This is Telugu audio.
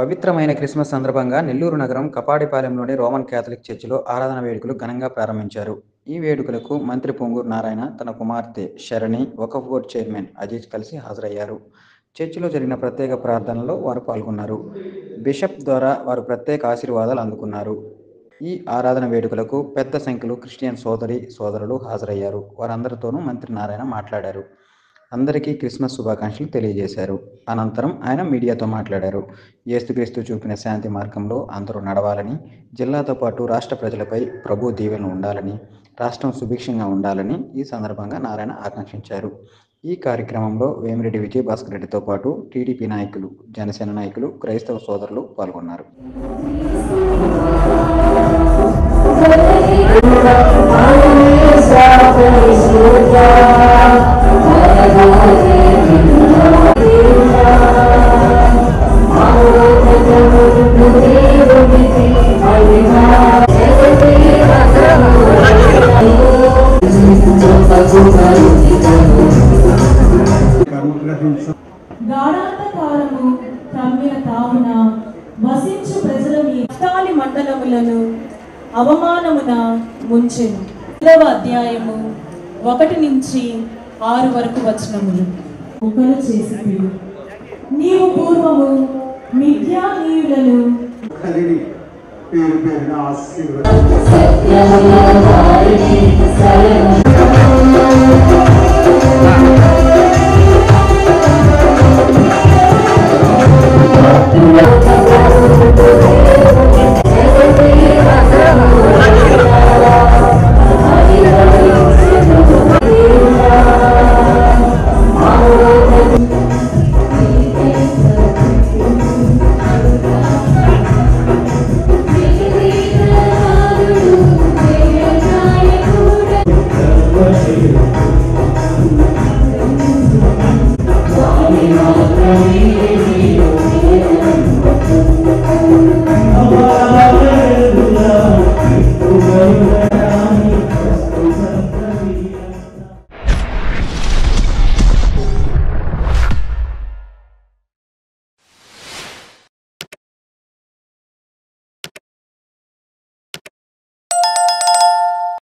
పవిత్రమైన క్రిస్మస్ సందర్భంగా నెల్లూరు నగరం కపాడిపాలెంలోని రోమన్ క్యాథలిక్ చర్చిలో ఆరాధన వేడుకలు ఘనంగా ప్రారంభించారు. ఈ వేడుకలకు మంత్రి పొంగూరు నారాయణ, తన కుమార్తె శరణి, వక్ఫ్ బోర్డు చైర్మన్ అజీజ్ కలిసి హాజరయ్యారు. చర్చిలో జరిగిన ప్రత్యేక ప్రార్థనలో వారు పాల్గొన్నారు. బిషప్ ద్వారా వారు ప్రత్యేక ఆశీర్వాదాలు అందుకున్నారు. ఈ ఆరాధన వేడుకలకు పెద్ద సంఖ్యలో క్రిస్టియన్ సోదరులు హాజరయ్యారు. వారందరితోనూ మంత్రి నారాయణ మాట్లాడారు. అందరికీ క్రిస్మస్ శుభాకాంక్షలు తెలియజేశారు. అనంతరం ఆయన మీడియాతో మాట్లాడారు. యేసుక్రీస్తు చూపిన శాంతి మార్గంలో అందరూ నడవాలని, జిల్లాతో పాటు రాష్ట్ర ప్రజలపై ప్రభు దీవెనలు ఉండాలని, రాష్ట్రం సుభిక్షంగా ఉండాలని ఈ సందర్భంగా నారాయణ ఆకాంక్షించారు. ఈ కార్యక్రమంలో వేమిరెడ్డి విజయభాస్కర్ రెడ్డితో పాటు టీడీపీ నాయకులు, జనసేన నాయకులు, క్రైస్తవ సోదరులు పాల్గొన్నారు. గాఢాంధకారము కమ్మిన తావున వసించు ప్రజల మీ రక్తాలి మండలములను అవమానమున ముంచెను. 5వ అధ్యాయము 1 నుంచి 6 వరకు వచనములు. ఒకరు చేసి నీవు పూర్వము మిథ్యానీయులను